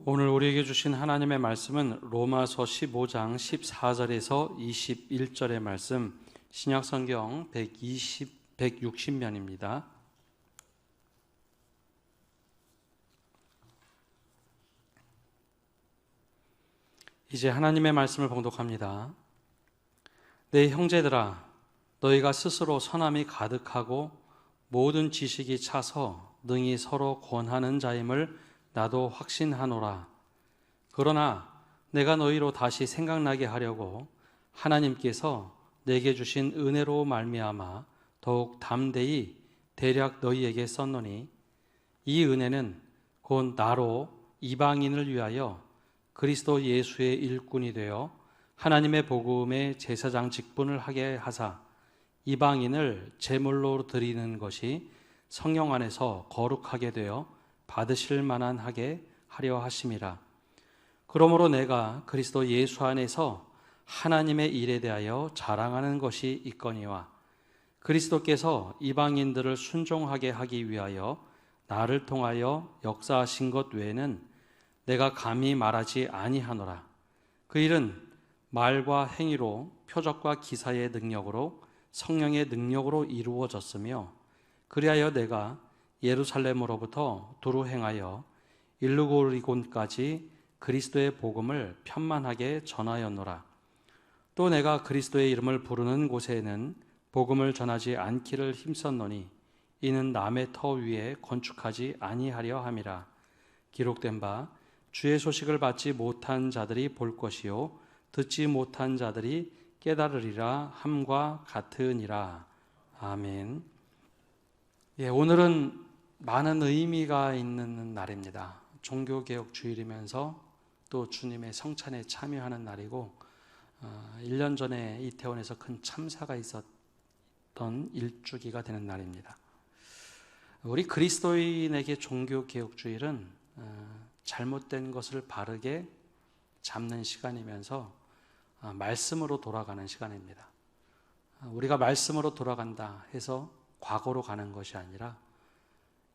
오늘 우리에게 주신 하나님의 말씀은 로마서 15장 14절에서 21절의 말씀, 신약성경 160면입니다. 이제 하나님의 말씀을 봉독합니다. 내 형제들아, 너희가 스스로 선함이 가득하고 모든 지식이 차서 능히 서로 권하는 자임을 나도 확신하노라. 그러나 내가 너희로 다시 생각나게 하려고 하나님께서 내게 주신 은혜로 말미암아 더욱 담대히 대략 너희에게 썼노니, 이 은혜는 곧 나로 이방인을 위하여 그리스도 예수의 일꾼이 되어 하나님의 복음의 제사장 직분을 하게 하사 이방인을 제물로 드리는 것이 성령 안에서 거룩하게 되어 받으실 만한 하게 하려 하심이라. 그러므로 내가 그리스도 예수 안에서 하나님의 일에 대하여 자랑하는 것이 있거니와, 그리스도께서 이방인들을 순종하게 하기 위하여 나를 통하여 역사하신 것 외에는 내가 감히 말하지 아니하노라. 그 일은 말과 행위로, 표적과 기사의 능력으로, 성령의 능력으로 이루어졌으며, 그리하여 내가 예루살렘으로부터 두루 행하여 일루고리곤까지 그리스도의 복음을 편만하게 전하였노라. 또 내가 그리스도의 이름을 부르는 곳에는 복음을 전하지 않기를 힘썼노니, 이는 남의 터 위에 건축하지 아니하려 함이라. 기록된 바 주의 소식을 받지 못한 자들이 볼 것이요 듣지 못한 자들이 깨달으리라 함과 같으니라. 아멘. 오늘은 많은 의미가 있는 날입니다. 종교개혁 주일이면서 또 주님의 성찬에 참여하는 날이고, 1년 전에 이태원에서 큰 참사가 있었던 일주기가 되는 날입니다. 우리 그리스도인에게 종교개혁 주일은 잘못된 것을 바르게 잡는 시간이면서 말씀으로 돌아가는 시간입니다. 우리가 말씀으로 돌아간다 해서 과거로 가는 것이 아니라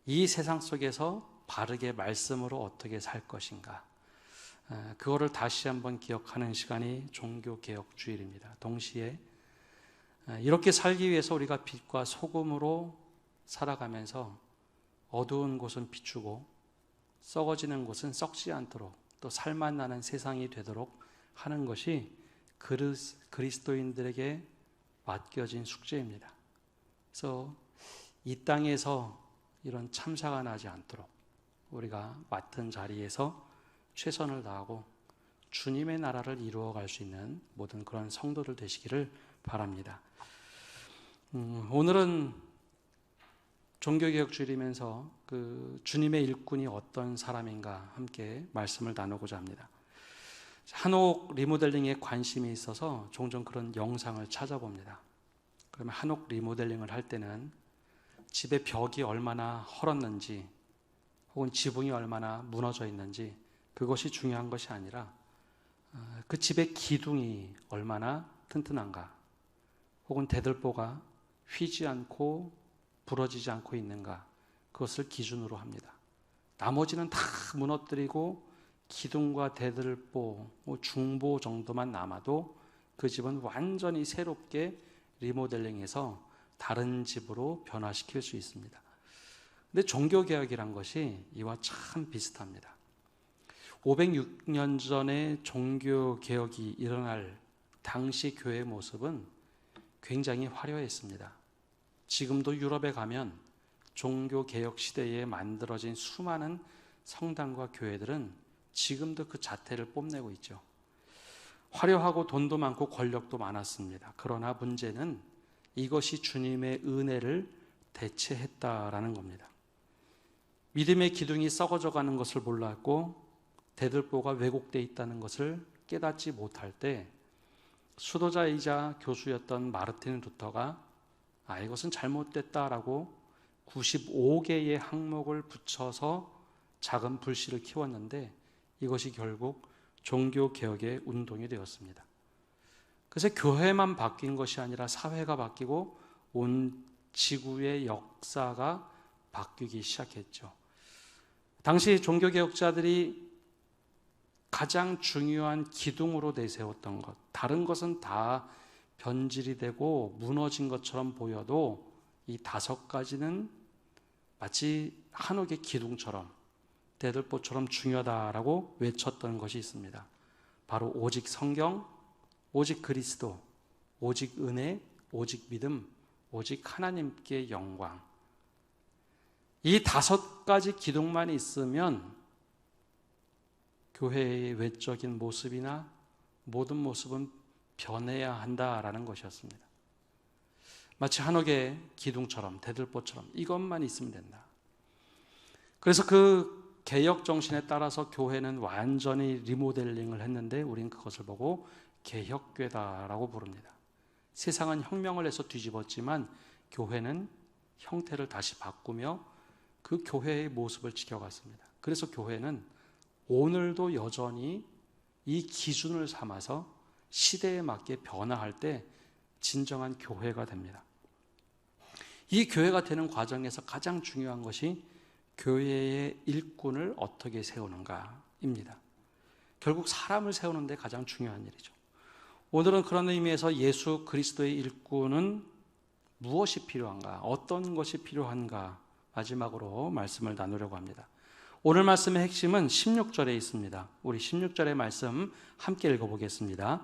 이 세상 속에서 바르게 말씀으로 어떻게 살 것인가, 그거를 다시 한번 기억하는 시간이 종교개혁 주일입니다. 동시에 이렇게 살기 위해서 우리가 빛과 소금으로 살아가면서 어두운 곳은 비추고 썩어지는 곳은 썩지 않도록, 또 살맛 나는 세상이 되도록 하는 것이 그리스도인들에게 맡겨진 숙제입니다. 그래서 이 땅에서 이런 참사가 나지 않도록 우리가 맡은 자리에서 최선을 다하고 주님의 나라를 이루어갈 수 있는 모든 그런 성도들 되시기를 바랍니다. 오늘은 종교개혁 주일이면서 그 주님의 일꾼이 어떤 사람인가 함께 말씀을 나누고자 합니다. 한옥 리모델링에 관심이 있어서 종종 그런 영상을 찾아봅니다. 그러면 한옥 리모델링을 할 때는 집의 벽이 얼마나 헐었는지 혹은 지붕이 얼마나 무너져 있는지 그것이 중요한 것이 아니라 그 집의 기둥이 얼마나 튼튼한가, 혹은 대들보가 휘지 않고 부러지지 않고 있는가, 그것을 기준으로 합니다. 나머지는 다 무너뜨리고 기둥과 대들보, 중보 정도만 남아도 그 집은 완전히 새롭게 리모델링해서 다른 집으로 변화시킬 수 있습니다. 근데 종교개혁이란 것이 이와 참 비슷합니다. 506년 전에 종교개혁이 일어날 당시 교회의 모습은 굉장히 화려했습니다. 지금도 유럽에 가면 종교개혁 시대에 만들어진 수많은 성당과 교회들은 지금도 그 자태를 뽐내고 있죠. 화려하고 돈도 많고 권력도 많았습니다. 그러나 문제는 이것이 주님의 은혜를 대체했다라는 겁니다. 믿음의 기둥이 썩어져 가는 것을 몰랐고 대들보가 왜곡되어 있다는 것을 깨닫지 못할 때 수도자이자 교수였던 마르틴 루터가 이것은 잘못됐다라고 95개의 항목을 붙여서 작은 불씨를 키웠는데, 이것이 결국 종교개혁의 운동이 되었습니다. 그래서 교회만 바뀐 것이 아니라 사회가 바뀌고 온 지구의 역사가 바뀌기 시작했죠. 당시 종교개혁자들이 가장 중요한 기둥으로 내세웠던 것, 다른 것은 다 변질이 되고 무너진 것처럼 보여도 이 5가지는 마치 한옥의 기둥처럼 대들보처럼 중요하다라고 외쳤던 것이 있습니다. 바로 오직 성경, 오직 그리스도, 오직 은혜, 오직 믿음, 오직 하나님께 영광. 이 5가지 기둥만 있으면 교회의 외적인 모습이나 모든 모습은 변해야 한다라는 것이었습니다. 마치 한옥의 기둥처럼 대들보처럼 이것만 있으면 된다. 그래서 그 개혁 정신에 따라서 교회는 완전히 리모델링을 했는데 우린 그것을 보고 개혁교회다라고 부릅니다. 세상은 혁명을 해서 뒤집었지만 교회는 형태를 다시 바꾸며 그 교회의 모습을 지켜갔습니다. 그래서 교회는 오늘도 여전히 이 기준을 삼아서 시대에 맞게 변화할 때 진정한 교회가 됩니다. 이 교회가 되는 과정에서 가장 중요한 것이 교회의 일꾼을 어떻게 세우는가입니다. 결국 사람을 세우는 데 가장 중요한 일이죠. 오늘은 그런 의미에서 예수 그리스도의 일꾼은 무엇이 필요한가, 어떤 것이 필요한가 마지막으로 말씀을 나누려고 합니다. 오늘 말씀의 핵심은 16절에 있습니다. 우리 16절의 말씀 함께 읽어보겠습니다.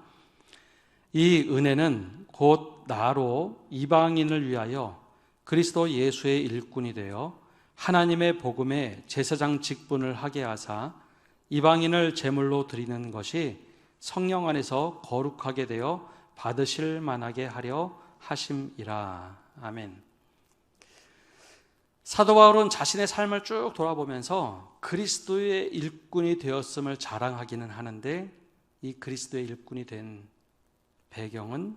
이 은혜는 곧 나로 이방인을 위하여 그리스도 예수의 일꾼이 되어 하나님의 복음에 제사장 직분을 하게 하사 이방인을 제물로 드리는 것이 성령 안에서 거룩하게 되어 받으실 만하게 하려 하심이라. 아멘. 사도 바울은 자신의 삶을 쭉 돌아보면서 그리스도의 일꾼이 되었음을 자랑하기는 하는데 이 그리스도의 일꾼이 된 배경은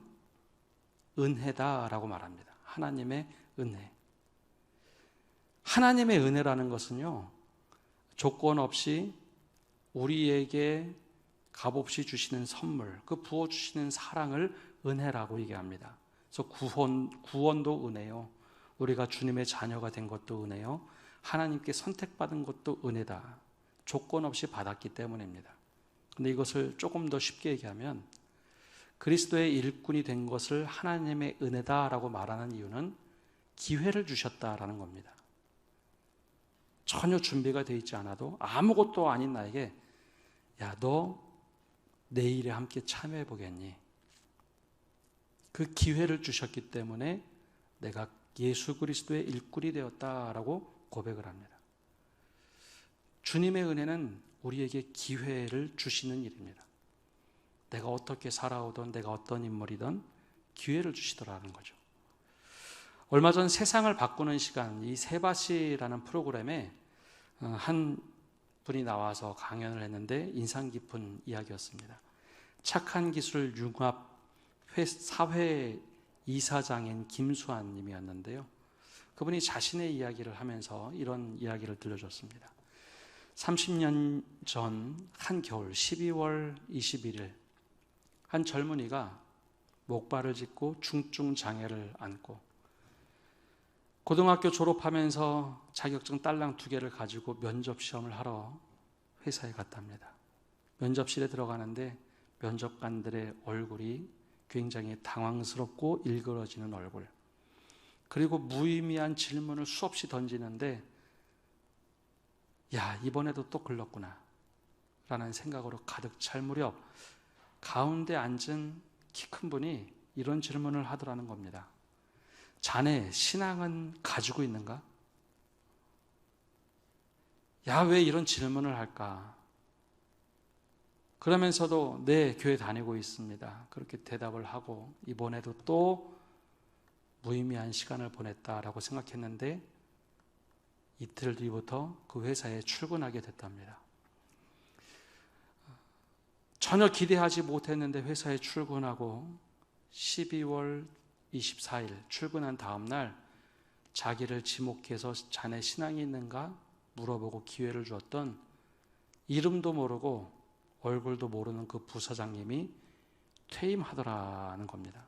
은혜다라고 말합니다. 하나님의 은혜. 하나님의 은혜라는 것은요, 조건 없이 우리에게 값없이 주시는 선물, 그 부어주시는 사랑을 은혜라고 얘기합니다. 그래서 구원도 은혜요, 우리가 주님의 자녀가 된 것도 은혜요, 하나님께 선택받은 것도 은혜다. 조건 없이 받았기 때문입니다. 그런데 이것을 조금 더 쉽게 얘기하면 그리스도의 일꾼이 된 것을 하나님의 은혜다라고 말하는 이유는 기회를 주셨다라는 겁니다. 전혀 준비가 되어 있지 않아도 아무것도 아닌 나에게 야, 너 내일에 함께 참여해 보겠니? 그 기회를 주셨기 때문에 내가 예수 그리스도의 일꾼이 되었다라고 고백을 합니다. 주님의 은혜는 우리에게 기회를 주시는 일입니다. 내가 어떻게 살아오든 내가 어떤 인물이든 기회를 주시더라는 거죠. 얼마 전 세상을 바꾸는 시간, 이 세바시라는 프로그램에 한 분이 나와서 강연을 했는데 인상 깊은 이야기였습니다. 착한 기술 융합 사회 이사장인 김수환 님이었는데요. 그분이 자신의 이야기를 하면서 이런 이야기를 들려줬습니다. 30년 전 한겨울 12월 21일 한 젊은이가 목발을 짚고 중증 장애를 안고 고등학교 졸업하면서 자격증 딸랑 2개를 가지고 면접 시험을 하러 회사에 갔답니다. 면접실에 들어가는데 면접관들의 얼굴이 굉장히 당황스럽고 일그러지는 얼굴, 그리고 무의미한 질문을 수없이 던지는데 야, 이번에도 또 글렀구나 라는 생각으로 가득 찰 무렵 가운데 앉은 키 큰 분이 이런 질문을 하더라는 겁니다. 자네 신앙은 가지고 있는가? 야, 왜 이런 질문을 할까? 그러면서도 네, 교회 다니고 있습니다. 그렇게 대답을 하고 이번에도 또 무의미한 시간을 보냈다라고 생각했는데 이틀 뒤부터 그 회사에 출근하게 됐답니다. 전혀 기대하지 못했는데 회사에 출근하고 12월 24일 출근한 다음 날 자기를 지목해서 자네 신앙이 있는가 물어보고 기회를 주었던 이름도 모르고 얼굴도 모르는 그 부사장님이 퇴임하더라는 겁니다.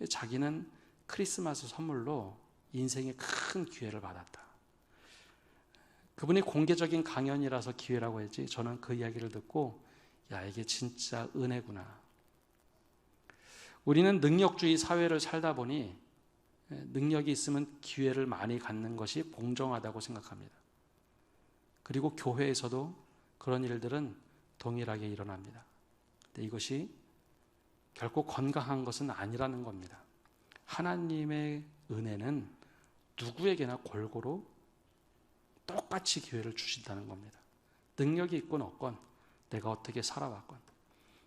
자기는 크리스마스 선물로 인생의 큰 기회를 받았다. 그분이 공개적인 강연이라서 기회라고 했지, 저는 그 이야기를 듣고 야, 이게 진짜 은혜구나. 우리는 능력주의 사회를 살다 보니 능력이 있으면 기회를 많이 갖는 것이 공정하다고 생각합니다. 그리고 교회에서도 그런 일들은 동일하게 일어납니다. 근데 이것이 결코 건강한 것은 아니라는 겁니다. 하나님의 은혜는 누구에게나 골고루 똑같이 기회를 주신다는 겁니다. 능력이 있건 없건, 내가 어떻게 살아왔건.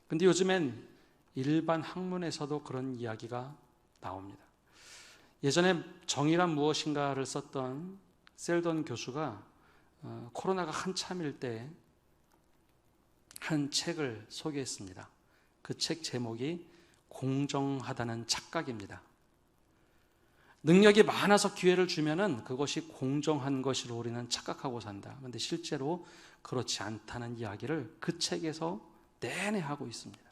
근데 요즘엔 일반 학문에서도 그런 이야기가 나옵니다. 예전에 정의란 무엇인가를 썼던 셀던 교수가 코로나가 한참일 때 한 책을 소개했습니다. 그 책 제목이 공정하다는 착각입니다. 능력이 많아서 기회를 주면은 그것이 공정한 것으로 우리는 착각하고 산다. 그런데 실제로 그렇지 않다는 이야기를 그 책에서 내내 하고 있습니다.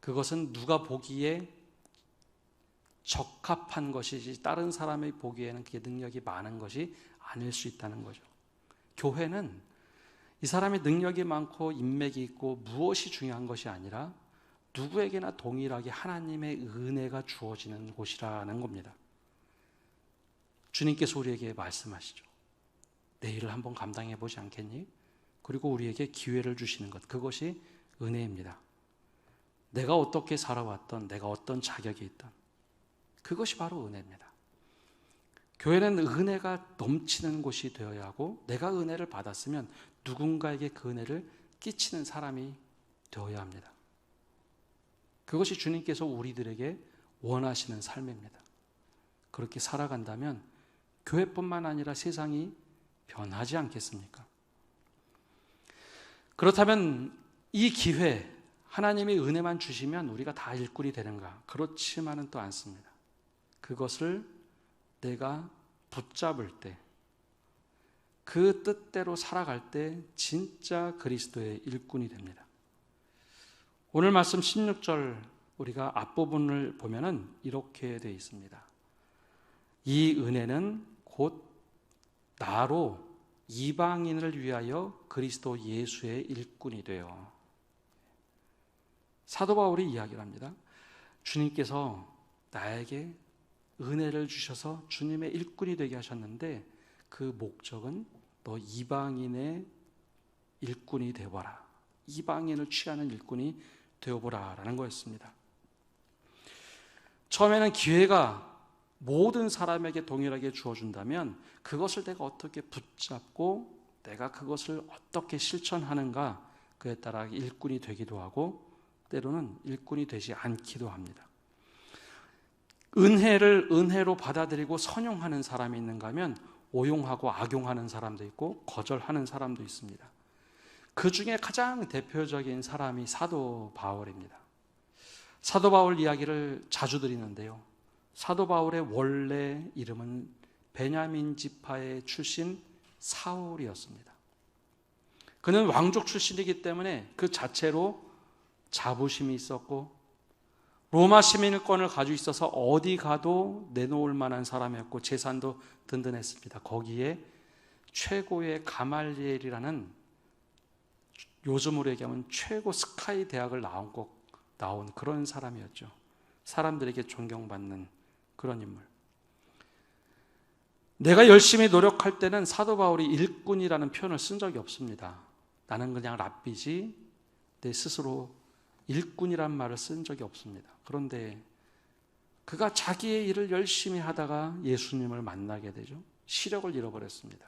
그것은 누가 보기에 적합한 것이지 다른 사람이 보기에는 그게 능력이 많은 것이 아닐 수 있다는 거죠. 교회는 이 사람이 능력이 많고 인맥이 있고 무엇이 중요한 것이 아니라 누구에게나 동일하게 하나님의 은혜가 주어지는 곳이라는 겁니다. 주님께서 우리에게 말씀하시죠. 내 일을 한번 감당해 보지 않겠니? 그리고 우리에게 기회를 주시는 것, 그것이 은혜입니다. 내가 어떻게 살아왔던, 내가 어떤 자격이 있던, 그것이 바로 은혜입니다. 교회는 은혜가 넘치는 곳이 되어야 하고, 내가 은혜를 받았으면 누군가에게 그 은혜를 끼치는 사람이 되어야 합니다. 그것이 주님께서 우리들에게 원하시는 삶입니다. 그렇게 살아간다면 교회뿐만 아니라 세상이 변하지 않겠습니까? 그렇다면 이 기회, 하나님의 은혜만 주시면 우리가 다 일꾼이 되는가? 그렇지만은 또 않습니다. 그것을 내가 붙잡을 때, 그 뜻대로 살아갈 때 진짜 그리스도의 일꾼이 됩니다. 오늘 말씀 16절 우리가 앞부분을 보면은 이렇게 되어 있습니다. 이 은혜는 곧 나로 이방인을 위하여 그리스도 예수의 일꾼이 되어. 사도 바울이 이야기를 합니다. 주님께서 나에게 은혜를 주셔서 주님의 일꾼이 되게 하셨는데 그 목적은 너 이방인의 일꾼이 되어보라. 이방인을 취하는 일꾼이 되어보라 라는 거였습니다. 처음에는 기회가 모든 사람에게 동일하게 주어준다면 그것을 내가 어떻게 붙잡고 내가 그것을 어떻게 실천하는가, 그에 따라 일꾼이 되기도 하고 때로는 일꾼이 되지 않기도 합니다. 은혜를 은혜로 받아들이고 선용하는 사람이 있는가 하면 오용하고 악용하는 사람도 있고 거절하는 사람도 있습니다. 그 중에 가장 대표적인 사람이 사도 바울입니다. 사도 바울 이야기를 자주 드리는데요. 사도 바울의 원래 이름은 베냐민 지파의 출신 사울이었습니다. 그는 왕족 출신이기 때문에 그 자체로 자부심이 있었고 로마 시민권을 가지고 있어서 어디 가도 내놓을 만한 사람이었고 재산도 든든했습니다. 거기에 최고의 가말리엘이라는, 요즘으로 얘기하면 최고 스카이 대학을 나온 그런 사람이었죠. 사람들에게 존경받는 그런 인물. 내가 열심히 노력할 때는 사도 바울이 일꾼이라는 표현을 쓴 적이 없습니다. 나는 그냥 랍비지 내 스스로 일꾼이란 말을 쓴 적이 없습니다. 그런데 그가 자기의 일을 열심히 하다가 예수님을 만나게 되죠. 시력을 잃어버렸습니다.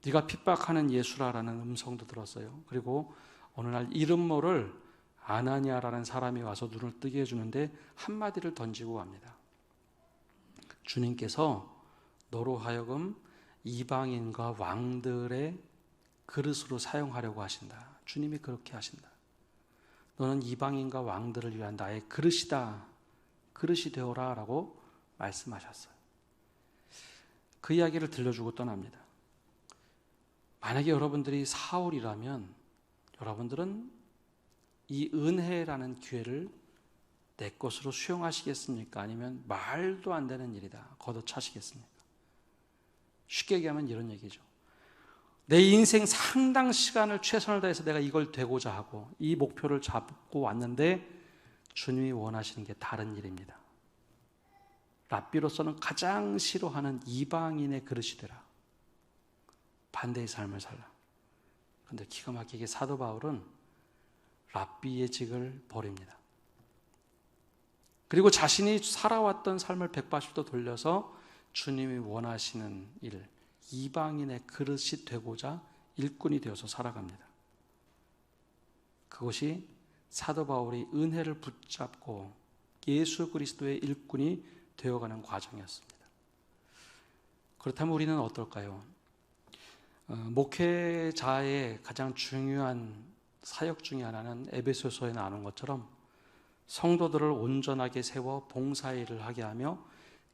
네가 핍박하는 예수라라는 음성도 들었어요. 그리고 어느 날 이름 모를 아나니아라는 사람이 와서 눈을 뜨게 해주는데 한마디를 던지고 갑니다. 주님께서 너로 하여금 이방인과 왕들의 그릇으로 사용하려고 하신다. 주님이 그렇게 하신다. 너는 이방인과 왕들을 위한 나의 그릇이다. 그릇이 되어라 라고 말씀하셨어요. 그 이야기를 들려주고 떠납니다. 만약에 여러분들이 사울이라면 여러분들은 이 은혜라는 기회를 내 것으로 수용하시겠습니까? 아니면 말도 안 되는 일이다 걷어차시겠습니까? 쉽게 얘기하면 이런 얘기죠. 내 인생 상당 시간을 최선을 다해서 내가 이걸 되고자 하고 이 목표를 잡고 왔는데 주님이 원하시는 게 다른 일입니다. 랍비로서는 가장 싫어하는 이방인의 그릇이 되라. 반대의 삶을 살라. 그런데 기가 막히게 사도 바울은 랍비의 직을 버립니다. 그리고 자신이 살아왔던 삶을 180도 돌려서 주님이 원하시는 일, 이방인의 그릇이 되고자 일꾼이 되어서 살아갑니다. 그것이 사도 바울이 은혜를 붙잡고 예수 그리스도의 일꾼이 되어가는 과정이었습니다. 그렇다면 우리는 어떨까요? 목회자의 가장 중요한 사역 중에 하나는 에베소서에 나오는 것처럼 성도들을 온전하게 세워 봉사일을 하게 하며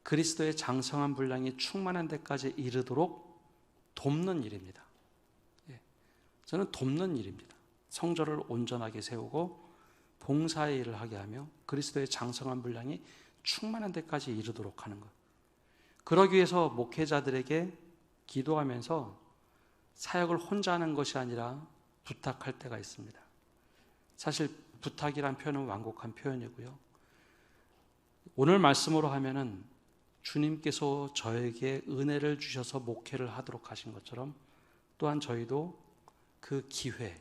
그리스도의 장성한 분량이 충만한 데까지 이르도록 돕는 일입니다. 저는 돕는 일입니다. 성전을 온전하게 세우고 봉사의 일을 하게 하며 그리스도의 장성한 분량이 충만한 데까지 이르도록 하는 것. 그러기 위해서 목회자들에게 기도하면서 사역을 혼자 하는 것이 아니라 부탁할 때가 있습니다. 사실 부탁이란 표현은 완곡한 표현이고요. 오늘 말씀으로 하면은 주님께서 저에게 은혜를 주셔서 목회를 하도록 하신 것처럼 또한 저희도 그 기회,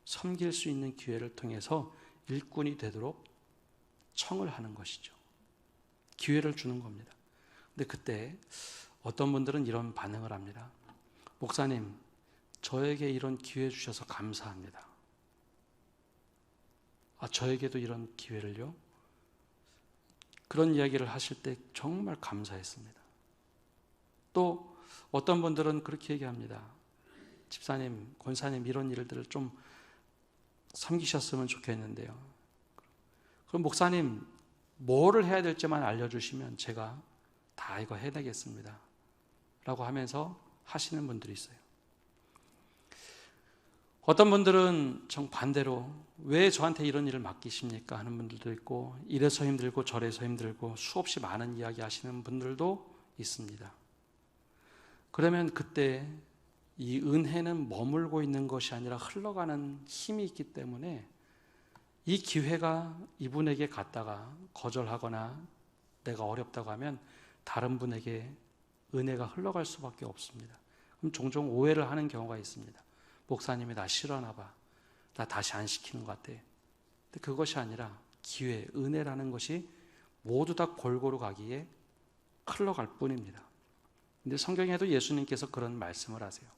섬길 수 있는 기회를 통해서 일꾼이 되도록 청을 하는 것이죠. 기회를 주는 겁니다. 근데 그때 어떤 분들은 이런 반응을 합니다. 목사님, 저에게 이런 기회 주셔서 감사합니다. 저에게도 이런 기회를요? 그런 이야기를 하실 때 정말 감사했습니다. 또 어떤 분들은 그렇게 얘기합니다. 집사님, 권사님 이런 일들을 좀 섬기셨으면 좋겠는데요. 그럼 목사님 뭐를 해야 될지만 알려주시면 제가 다 이거 해내겠습니다. 라고 하면서 하시는 분들이 있어요. 어떤 분들은 정반대로 왜 저한테 이런 일을 맡기십니까? 하는 분들도 있고 이래서 힘들고 저래서 힘들고 수없이 많은 이야기 하시는 분들도 있습니다. 그러면 그때 이 은혜는 머물고 있는 것이 아니라 흘러가는 힘이 있기 때문에 이 기회가 이분에게 갔다가 거절하거나 내가 어렵다고 하면 다른 분에게 은혜가 흘러갈 수밖에 없습니다. 그럼 종종 오해를 하는 경우가 있습니다. 목사님이 나 싫어하나 봐. 나 다시 안 시키는 것 같아. 근데 그것이 아니라 기회, 은혜라는 것이 모두 다 골고루 가기에 흘러갈 뿐입니다. 근데 성경에도 예수님께서 그런 말씀을 하세요.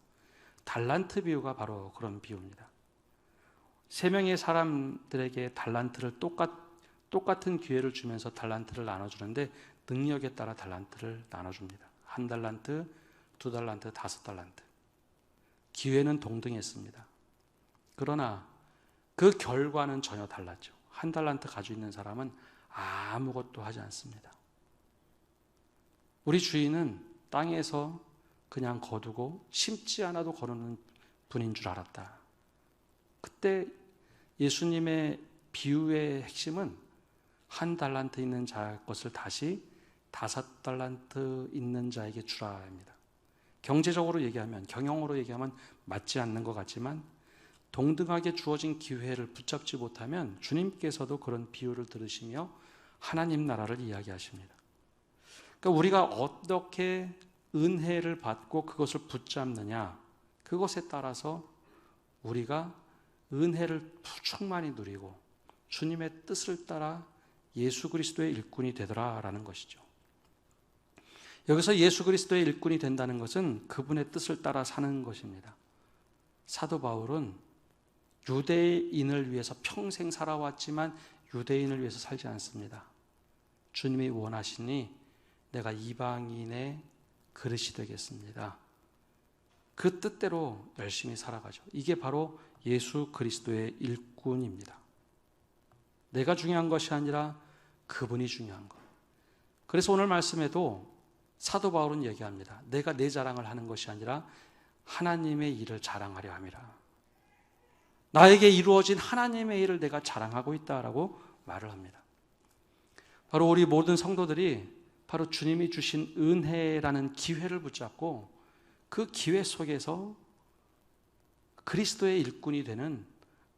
달란트 비유가 바로 그런 비유입니다. 3명의 사람들에게 달란트를 똑같은 기회를 주면서 달란트를 나눠주는데 능력에 따라 달란트를 나눠줍니다. 1달란트, 2달란트, 5달란트. 기회는 동등했습니다. 그러나 그 결과는 전혀 달랐죠. 1달란트 가지고 있는 사람은 아무것도 하지 않습니다. 우리 주인은 땅에서 그냥 거두고 심지 않아도 거두는 분인 줄 알았다. 그때 예수님의 비유의 핵심은 1달란트 있는 자의 것을 다시 5달란트 있는 자에게 주라입니다. 경제적으로 얘기하면, 경영으로 얘기하면 맞지 않는 것 같지만 동등하게 주어진 기회를 붙잡지 못하면 주님께서도 그런 비유를 들으시며 하나님 나라를 이야기하십니다. 그러니까 우리가 어떻게 은혜를 받고 그것을 붙잡느냐, 그것에 따라서 우리가 은혜를 충만히 누리고 주님의 뜻을 따라 예수 그리스도의 일꾼이 되더라라는 것이죠. 여기서 예수 그리스도의 일꾼이 된다는 것은 그분의 뜻을 따라 사는 것입니다. 사도 바울은 유대인을 위해서 평생 살아왔지만 유대인을 위해서 살지 않습니다. 주님이 원하시니 내가 이방인의 그릇이 되겠습니다. 그 뜻대로 열심히 살아가죠. 이게 바로 예수 그리스도의 일꾼입니다. 내가 중요한 것이 아니라 그분이 중요한 것. 그래서 오늘 말씀에도 사도 바울은 얘기합니다. 내가 내 자랑을 하는 것이 아니라 하나님의 일을 자랑하려 함이라. 나에게 이루어진 하나님의 일을 내가 자랑하고 있다라고 말을 합니다. 바로 우리 모든 성도들이 바로 주님이 주신 은혜라는 기회를 붙잡고 그 기회 속에서 그리스도의 일꾼이 되는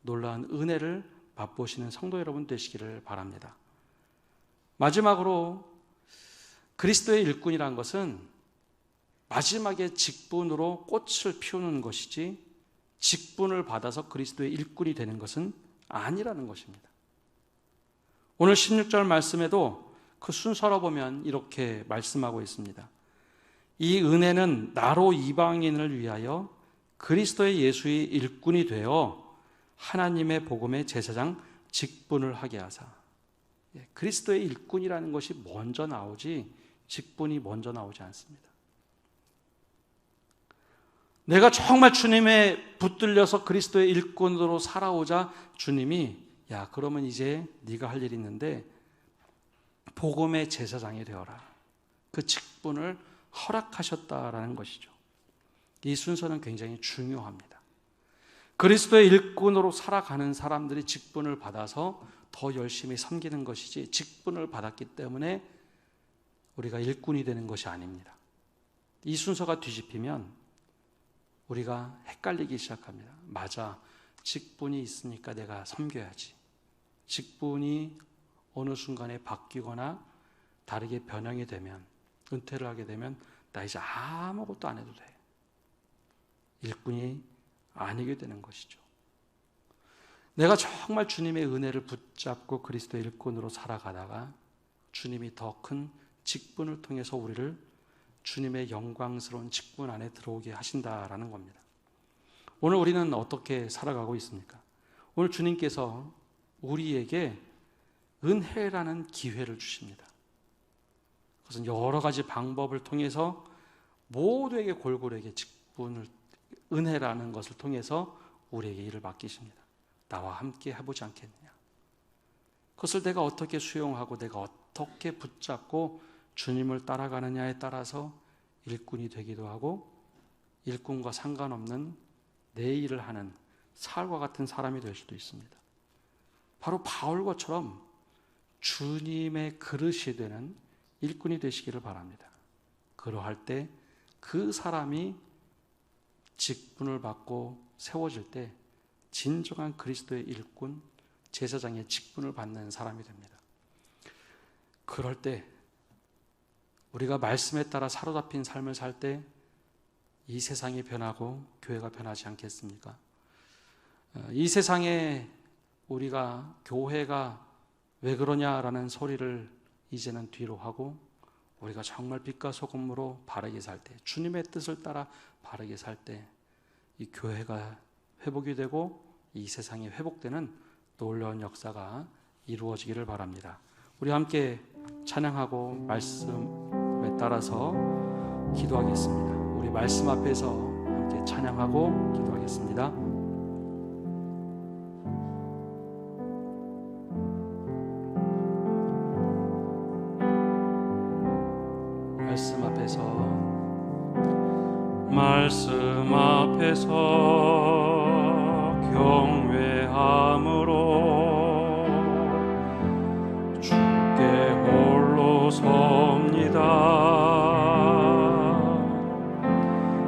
놀라운 은혜를 맛보시는 성도 여러분 되시기를 바랍니다. 마지막으로 그리스도의 일꾼이란 것은 마지막에 직분으로 꽃을 피우는 것이지 직분을 받아서 그리스도의 일꾼이 되는 것은 아니라는 것입니다. 오늘 16절 말씀에도 그 순서로 보면 이렇게 말씀하고 있습니다. 이 은혜는 나로 이방인을 위하여 그리스도의 예수의 일꾼이 되어 하나님의 복음의 제사장 직분을 하게 하사. 그리스도의 일꾼이라는 것이 먼저 나오지 직분이 먼저 나오지 않습니다. 내가 정말 주님에 붙들려서 그리스도의 일꾼으로 살아오자 주님이 야 그러면 이제 네가 할 일이 있는데 복음의 제사장이 되어라. 그 직분을 허락하셨다라는 것이죠. 이 순서는 굉장히 중요합니다. 그리스도의 일꾼으로 살아가는 사람들이 직분을 받아서 더 열심히 섬기는 것이지 직분을 받았기 때문에 우리가 일꾼이 되는 것이 아닙니다. 이 순서가 뒤집히면 우리가 헷갈리기 시작합니다. 맞아, 직분이 있으니까 내가 섬겨야지. 직분이 어느 순간에 바뀌거나 다르게 변형이 되면, 은퇴를 하게 되면 나 이제 아무것도 안 해도 돼. 일꾼이 아니게 되는 것이죠. 내가 정말 주님의 은혜를 붙잡고 그리스도의 일꾼으로 살아가다가 주님이 더 큰 직분을 통해서 우리를 주님의 영광스러운 직분 안에 들어오게 하신다라는 겁니다. 오늘 우리는 어떻게 살아가고 있습니까? 오늘 주님께서 우리에게 은혜라는 기회를 주십니다. 그것은 여러 가지 방법을 통해서 모두에게 골고루에게 직분을, 은혜라는 것을 통해서 우리에게 일을 맡기십니다. 나와 함께 해보지 않겠느냐. 그것을 내가 어떻게 수용하고 내가 어떻게 붙잡고 주님을 따라가느냐에 따라서 일꾼이 되기도 하고 일꾼과 상관없는 내 일을 하는 살과 같은 사람이 될 수도 있습니다. 바로 바울과처럼 주님의 그릇이 되는 일꾼이 되시기를 바랍니다. 그러할 때 그 사람이 직분을 받고 세워질 때 진정한 그리스도의 일꾼, 제사장의 직분을 받는 사람이 됩니다. 그럴 때 우리가 말씀에 따라 사로잡힌 삶을 살 때 이 세상이 변하고 교회가 변하지 않겠습니까? 이 세상에 우리가 교회가 왜 그러냐라는 소리를 이제는 뒤로 하고 우리가 정말 빛과 소금으로 바르게 살 때, 주님의 뜻을 따라 바르게 살 때 이 교회가 회복이 되고 이 세상이 회복되는 놀라운 역사가 이루어지기를 바랍니다. 우리 함께 찬양하고 말씀에 따라서 기도하겠습니다. 우리 말씀 앞에서 함께 찬양하고 기도하겠습니다. 말씀 앞에서 경외함으로 주께 홀로 섭니다.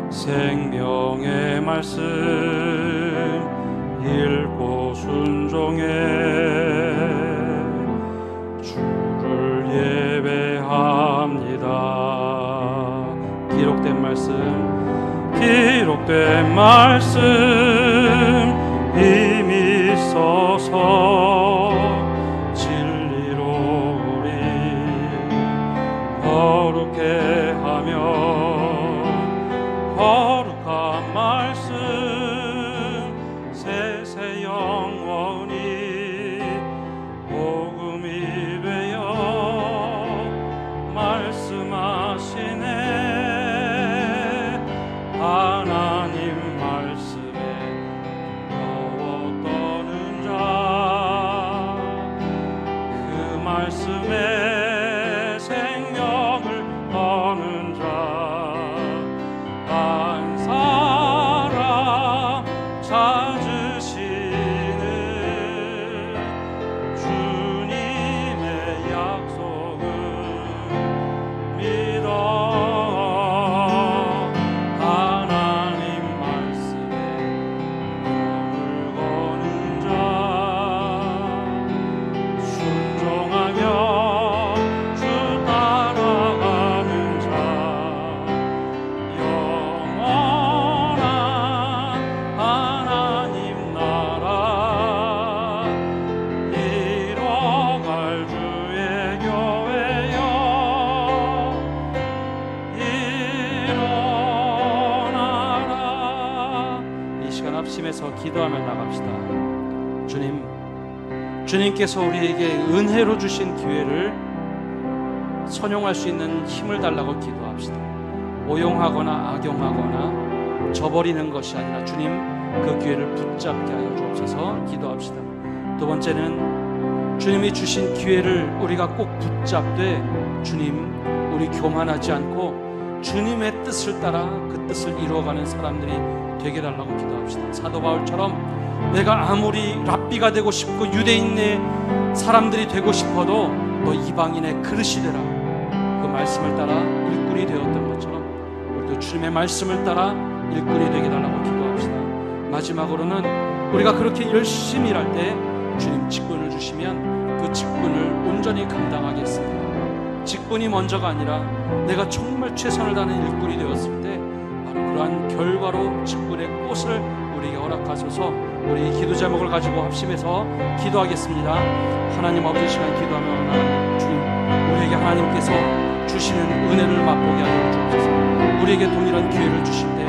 생명의 말씀 읽고 순종해 주를 예배합니다. 기록된 말씀 힘이 있어서 진리로 우리 거룩해 하며 거룩한 말씀 세세 영원히 복음이 되어 말씀하시네. 하나님 말씀에 겨워 떠는 자, 그 말씀에 생명을 거는 자, 한 사람 시간 합심해서 기도하며 나갑시다. 주님께서 우리에게 은혜로 주신 기회를 선용할 수 있는 힘을 달라고 기도합시다. 오용하거나 악용하거나 저버리는 것이 아니라 주님 그 기회를 붙잡게 하여 주옵소서 기도합시다. 두 번째는 주님이 주신 기회를 우리가 꼭 붙잡되 주님 우리 교만하지 않고 주님의 뜻을 따라 그 뜻을 이루어가는 사람들이 되게 달라고 기도합시다. 사도 바울처럼 내가 아무리 랍비가 되고 싶고 유대인의 사람들이 되고 싶어도 너 이방인의 그릇이 되라, 그 말씀을 따라 일꾼이 되었던 것처럼 우리도 주님의 말씀을 따라 일꾼이 되게 달라고 기도합시다. 마지막으로는 우리가 그렇게 열심히 일할 때 주님 직분을 주시면 그 직분을 온전히 감당하겠습니다. 직분이 먼저가 아니라 내가 정말 최선을 다하는 일꾼이 되었을 때 바로 그러한 결과로 직분의 꽃을 우리에게 허락하소서. 우리 기도 제목을 가지고 합심해서 기도하겠습니다. 하나님 아버지, 시간 기도하며 주님 우리에게 하나님께서 주시는 은혜를 맛보게 하여 주옵소서. 우리에게 동일한 기회를 주실 때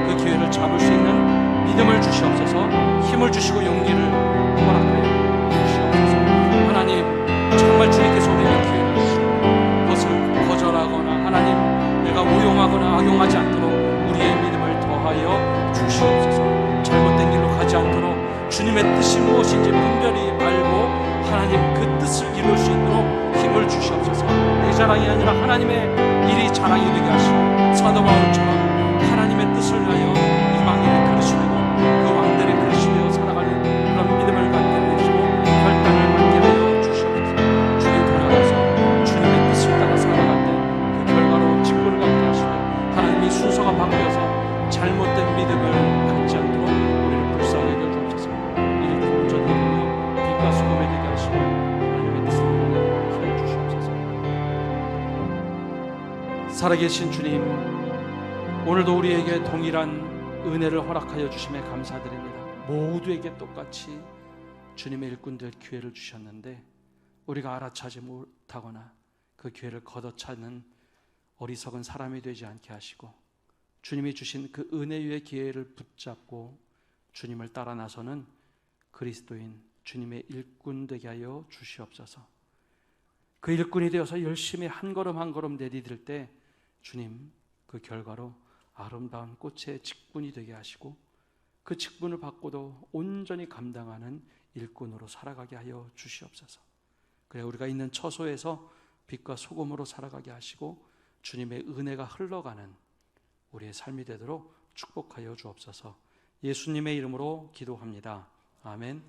그 기회를 잡을 수 있는 믿음을 주시옵소서. 힘을 주시고 용기를 허락하여 주시옵소서. 하나님 정말 주님께서 우리에게 기회를 주시고 그것을 거절하거나 하나님 내가 오용하거나 악용하지 않도록 우리의 믿음을 더하여 주시옵소서. 잘못된 길로 가지 않도록 주님의 뜻이 무엇인지 분별히 알고 하나님 그 뜻을 이룰 수 있도록 힘을 주시옵소서. 내 자랑이 아니라 하나님의 일이 자랑이 되게 하시고 사도 바울처럼 하나님의 뜻을 위하여 이방인의 그릇이 되고 그 왕들의 그릇이 되어 살아가는 그런 믿음을 갖게 하시고 결단을 갖게 하여 주시옵소서. 주님 돌아가서 주님의 뜻을 따라 살아갈 때 그 결과로 직분을 갖게 하시고 하나님이 순서가 바뀌어서 잘못된 믿음을 갖지 않도록 우리를 불쌍히 여겨 주옵소서. 이를 온전히 이루며 빛과 소금이 되게 하시고 하나님의 뜻을 이루는 힘을 주시옵소서. 살아계신 주님, 오늘도 우리에게 동일한 은혜를 허락하여 주심에 감사드립니다. 모두에게 똑같이 주님의 일꾼 될 기회를 주셨는데 우리가 알아차지 못하거나 그 기회를 걷어차는 어리석은 사람이 되지 않게 하시고 주님이 주신 그 은혜 위의 기회를 붙잡고 주님을 따라 나서는 그리스도인 주님의 일꾼 되게 하여 주시옵소서. 그 일꾼이 되어서 열심히 한 걸음 한 걸음 내디딜 때 주님 그 결과로 아름다운 꽃의 직분이 되게 하시고 그 직분을 받고도 온전히 감당하는 일꾼으로 살아가게 하여 주시옵소서. 그래 우리가 있는 처소에서 빛과 소금으로 살아가게 하시고 주님의 은혜가 흘러가는 우리의 삶이 되도록 축복하여 주옵소서. 예수님의 이름으로 기도합니다. 아멘.